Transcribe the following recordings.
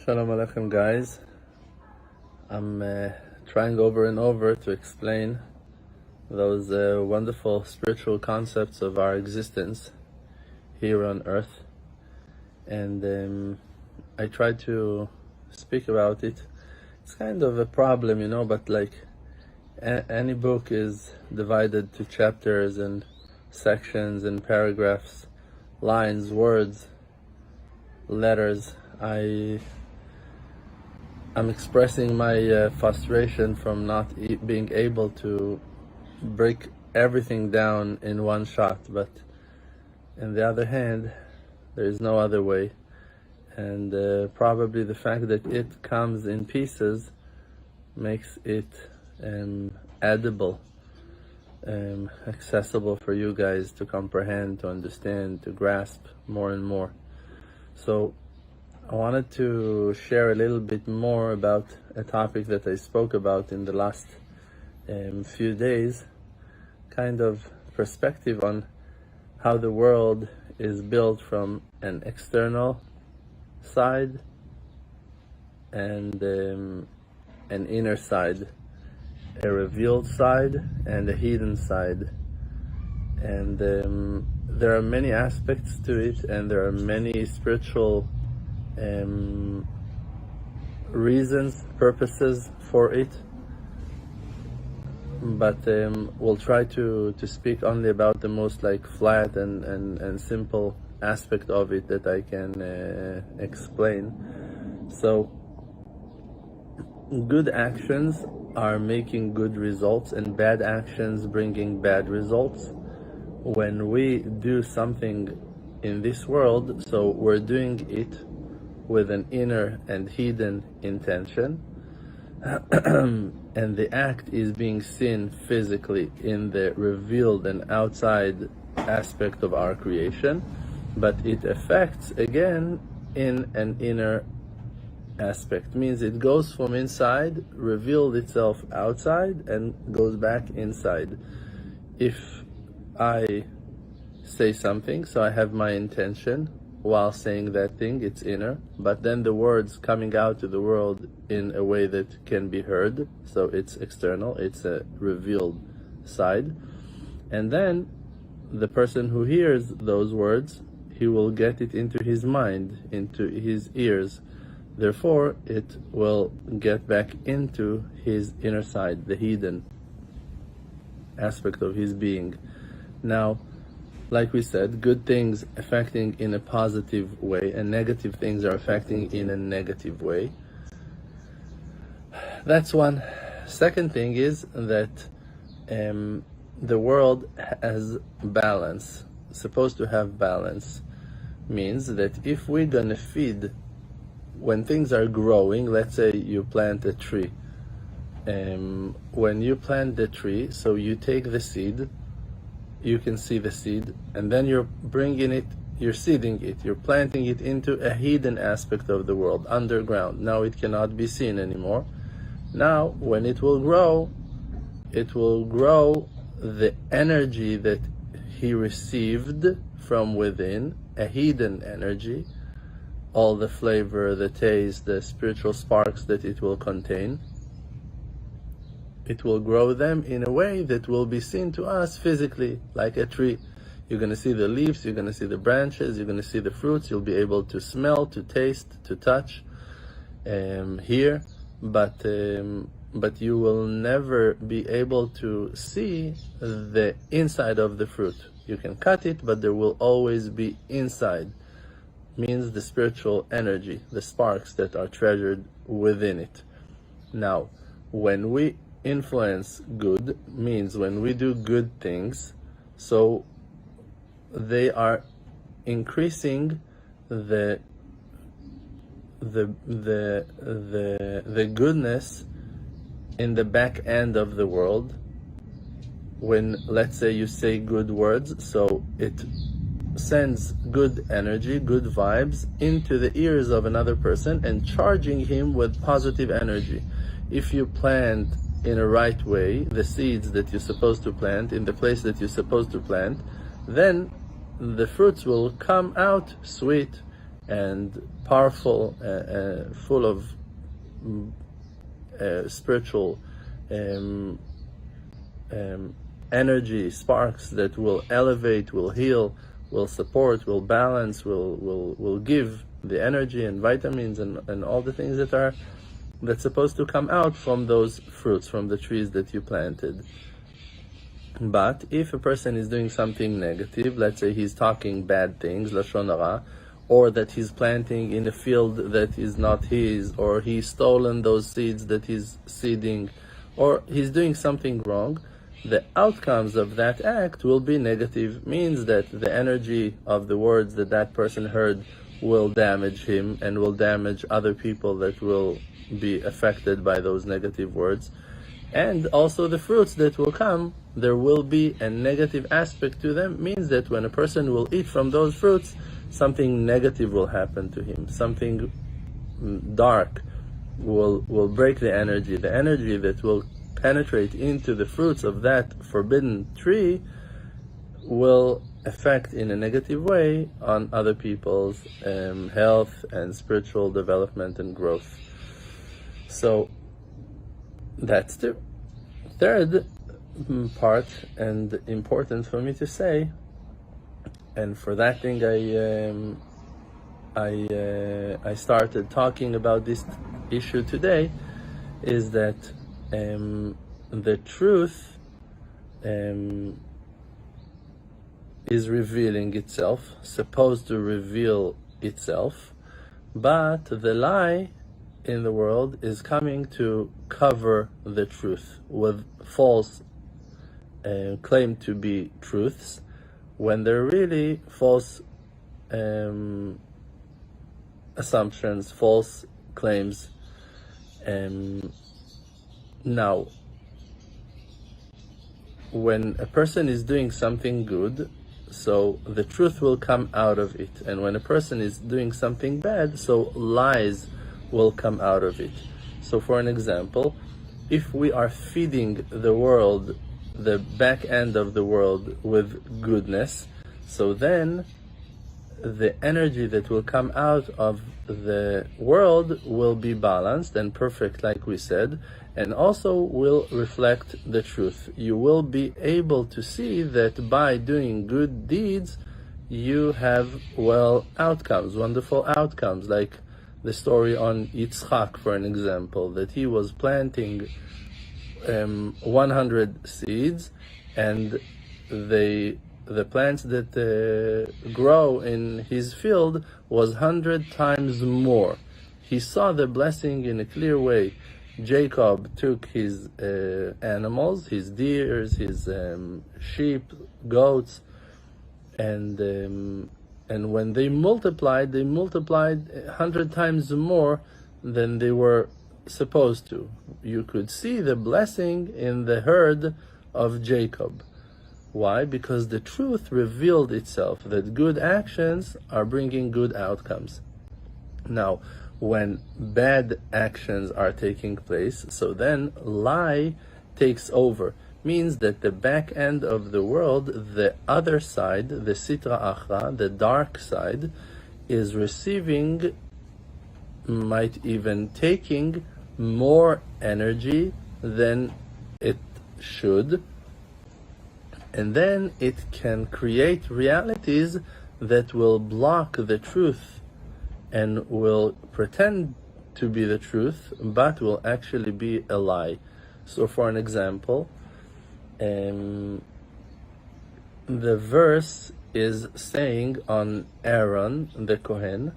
Shalom Aleichem, guys. I'm trying over and over to explain those wonderful spiritual concepts of our existence here on earth, and I try to speak about it. It's kind of a problem, but like any book is divided to chapters and sections and paragraphs, lines, words, letters. I'm expressing my frustration from not being able to break everything down in one shot, but on the other hand, there is no other way, and probably the fact that it comes in pieces makes it edible, accessible for you guys to comprehend, to understand, to grasp more and more. So I wanted to share a little bit more about a topic that I spoke about in the last few days, kind of perspective on how the world is built from an external side and an inner side, a revealed side and a hidden side. And there are many aspects to it, and there are many spiritual reasons, purposes for it, but we'll try to speak only about the most like flat and simple aspect of it that I can explain. So good actions are making good results, and bad actions bringing bad results. When we do something in this world, so we're doing it with an inner and hidden intention, and the act is being seen physically in the revealed and outside aspect of our creation, but it affects again in an inner aspect. Means it goes from inside, revealed itself outside, and goes back inside. If I say something, so I have my intention while saying that thing, it's inner, but then the words coming out to the world in a way that can be heard, so it's external, it's a revealed side. And then the person who hears those words, he will get it into his mind, into his ears, therefore it will get back into his inner side, the hidden aspect of his being. Now, like we said, good things affecting in a positive way, and negative things are affecting in a negative way. That's one. Second thing is that the world has balance, supposed to have balance. Means that if we're gonna feed, when things are growing, let's say you plant a tree, when you plant the tree, so you take the seed, you can see the seed, and then you're bringing it, you're seeding it, you're planting it into a hidden aspect of the world, underground. Now it cannot be seen anymore. Now when it will grow the energy that he received from within, a hidden energy, all the flavor, the taste, the spiritual sparks that it will contain. It will grow them in a way that will be seen to us physically, like a tree. You're going to see the leaves, you're going to see the branches, you're going to see the fruits, you'll be able to smell, to taste, to touch, hear, but you will never be able to see the inside of the fruit. You can cut it, but there will always be inside. Means the spiritual energy, the sparks that are treasured within it. Now, when we influence good, means when we do good things, so they are increasing the goodness in the back end of the world. When, let's say, you say good words, so it sends good energy, good vibes into the ears of another person and charging him with positive energy. If you plant in a right way the seeds that you're supposed to plant in the place that you're supposed to plant, then the fruits will come out sweet and powerful, full of spiritual energy, sparks that will elevate, will heal, will support, will balance, will give the energy and vitamins and all the things that's supposed to come out from those fruits, from the trees that you planted. But if a person is doing something negative, let's say he's talking bad things, lashon hara, or that he's planting in a field that is not his, or he's stolen those seeds that he's seeding, or he's doing something wrong, the outcomes of that act will be negative. Means that the energy of the words that that person heard will damage him and will damage other people that will be affected by those negative words. And also the fruits that will come, there will be a negative aspect to them. Means that when a person will eat from those fruits, something negative will happen to him. Something dark will break the energy that will penetrate into the fruits of that forbidden tree will affect in a negative way on other people's health and spiritual development and growth. So that's the third part, and important for me to say. And for that thing, I started talking about this issue today, is that the truth is revealing itself, supposed to reveal itself, but the lie in the world is coming to cover the truth with false claim to be truths, when they're really false assumptions, false claims. Now, when a person is doing something good, so the truth will come out of it. And when a person is doing something bad, so lies will come out of it. So for an example, if we are feeding the world, the back end of the world, with goodness, so then the energy that will come out of the world will be balanced and perfect, like we said, and also will reflect the truth. You will be able to see that by doing good deeds, you have outcomes, wonderful outcomes, like the story on Yitzchak, for an example, that he was planting 100 seeds, and the plants that grow in his field was 100 times more. He saw the blessing in a clear way. Jacob took his animals, his deers, his sheep, goats, and when they multiplied 100 times more than they were supposed to. You could see the blessing in the herd of Jacob. Why? Because the truth revealed itself, that good actions are bringing good outcomes. Now, when bad actions are taking place, so then lie takes over. Means that the back end of the world, the other side, the sitra achra, the dark side, is receiving, might even taking more energy than it should, and then it can create realities that will block the truth and will pretend to be the truth, but will actually be a lie. So for an example, the verse is saying on Aaron the Kohen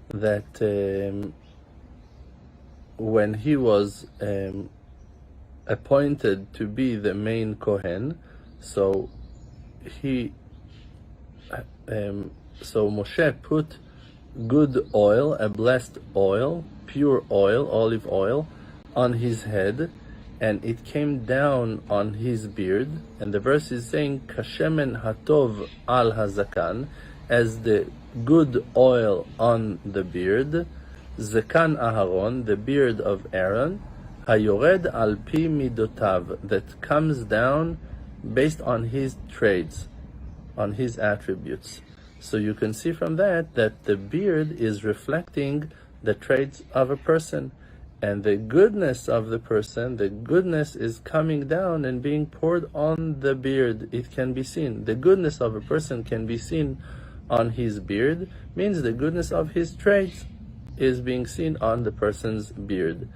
that when he was appointed to be the main Kohen, so Moshe put good oil, a blessed oil, pure oil, olive oil, on his head, and it came down on his beard. And the verse is saying, Kashemen hatov al hazakan, as the good oil on the beard, Zakan Aharon, the beard of Aaron, Hayored al pi midotav, that comes down based on his traits, on his attributes. So you can see from that the beard is reflecting the traits of a person, and the goodness of the person, the goodness is coming down and being poured on the beard. It can be seen. The goodness of a person can be seen on his beard, means the goodness of his traits is being seen on the person's beard.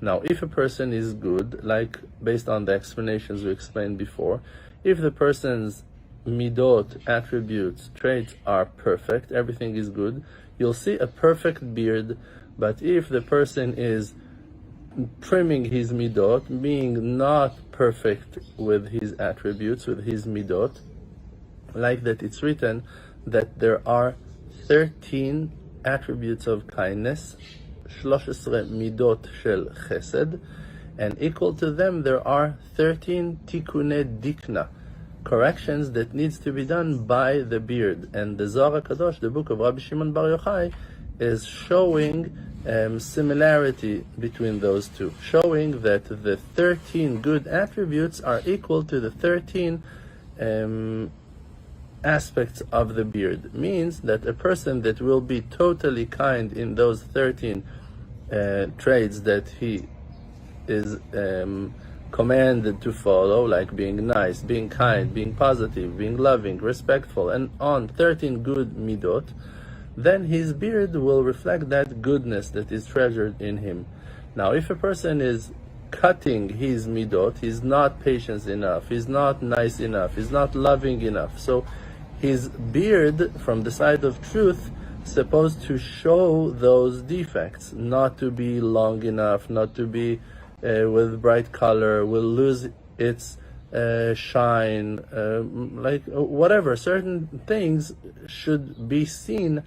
Now, if a person is good, like based on the explanations we explained before, if the person's midot, attributes, traits are perfect, everything is good, you'll see a perfect beard. But if the person is trimming his midot, being not perfect with his attributes, with his midot, like that it's written that there are 13 attributes of kindness, 13 midot shel chesed, and equal to them there are 13 tikkunei dikna, corrections that needs to be done by the beard. And the Zohar HaKadosh, the book of Rabbi Shimon Bar Yochai, is showing similarity between those two, showing that the 13 good attributes are equal to the 13 aspects of the beard. Means that a person that will be totally kind in those 13 traits that he is commanded to follow, like being nice, being kind, being positive, being loving, respectful, and on 13 good midot, then his beard will reflect that goodness that is treasured in him. Now, if a person is cutting his midot, he's not patient enough, he's not nice enough, he's not loving enough. So his beard, from the side of truth, supposed to show those defects, not to be long enough, not to be with bright color, will lose its shine, like whatever, certain things should be seen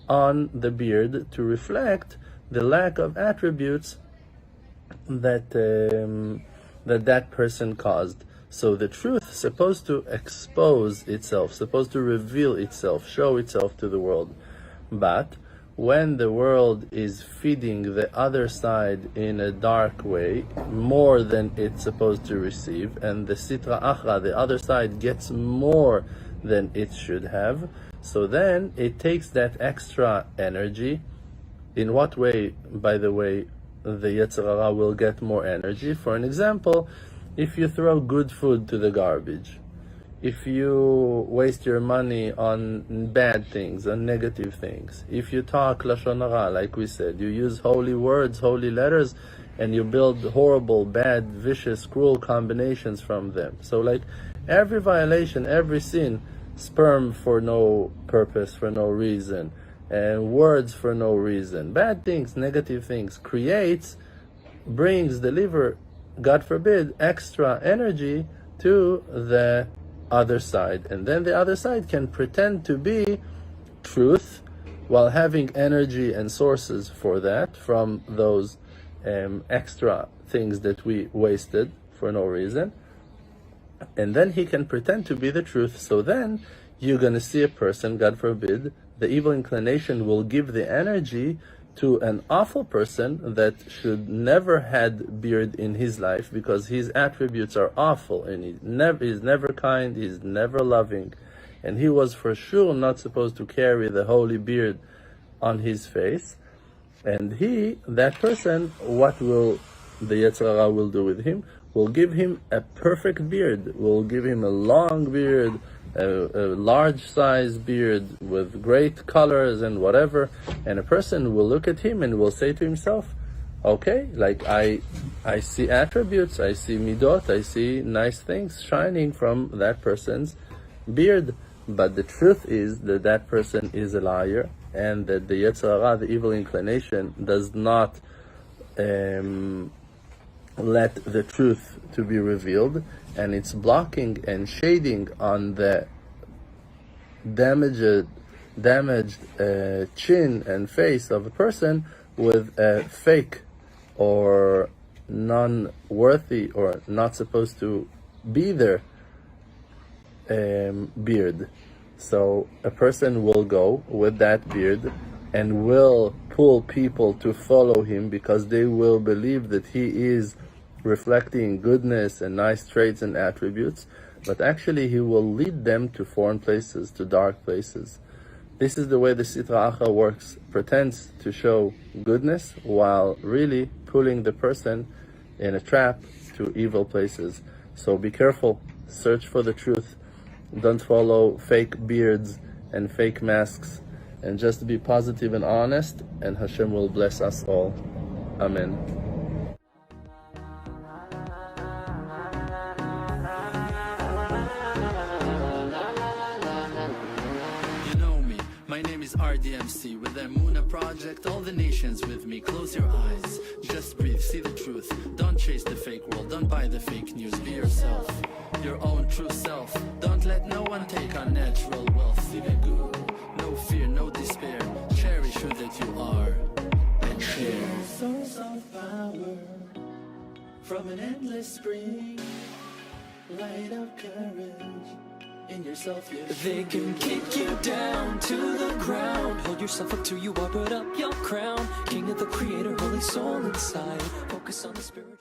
on the beard to reflect the lack of attributes that that person caused. So the truth is supposed to expose itself, supposed to reveal itself, show itself to the world. But when the world is feeding the other side in a dark way, more than it's supposed to receive, and the sitra achra, the other side, gets more than it should have, so then it takes that extra energy. In what way, by the way, the Yetzer Hara will get more energy? For an example, if you throw good food to the garbage, if you waste your money on bad things, on negative things, if you talk lashon hara, like we said, you use holy words, holy letters, and you build horrible, bad, vicious, cruel combinations from them. So like every violation, every sin, sperm for no purpose, for no reason, and words for no reason, bad things, negative things, brings, deliver, God forbid, extra energy to the other side. And then the other side can pretend to be truth while having energy and sources for that from those extra things that we wasted for no reason. And then he can pretend to be the truth. So then you're going to see a person, God forbid, the evil inclination will give the energy to an awful person that should never had beard in his life, because his attributes are awful, and he's never kind, he's never loving, and he was for sure not supposed to carry the holy beard on his face. And that person, what will the Yetzer Hara will do with him? Will give him a perfect beard, will give him a long beard, a large size beard with great colors and whatever, and a person will look at him and will say to himself, okay, like I see attributes, I see midot, I see nice things shining from that person's beard. But the truth is that that person is a liar, and that the Yetzer Hara, the evil inclination, does not let the truth to be revealed, and it's blocking and shading on the damaged chin and face of a person with a fake or non-worthy or not supposed to be there beard. So a person will go with that beard and will pull people to follow him because they will believe that he is reflecting goodness and nice traits and attributes, but actually he will lead them to foreign places, to dark places. This is the way the Sitra Achra works, pretends to show goodness while really pulling the person in a trap to evil places. So be careful, search for the truth, don't follow fake beards and fake masks, and just be positive and honest, and Hashem will bless us all. Amen. My name is RDMC with the Muna Project, all the nations with me. Close your eyes, just breathe, see the truth. Don't chase the fake world, don't buy the fake news. Be yourself, your own true self. Don't let no one take our natural wealth. See the good, no fear, no despair. Cherish who that you are and share. Source of power from an endless spring. Light of courage in yourself, yes. They can kick you down to the ground. Hold yourself up till you are, put up your crown. King of the creator, holy soul inside. Focus on the spirit.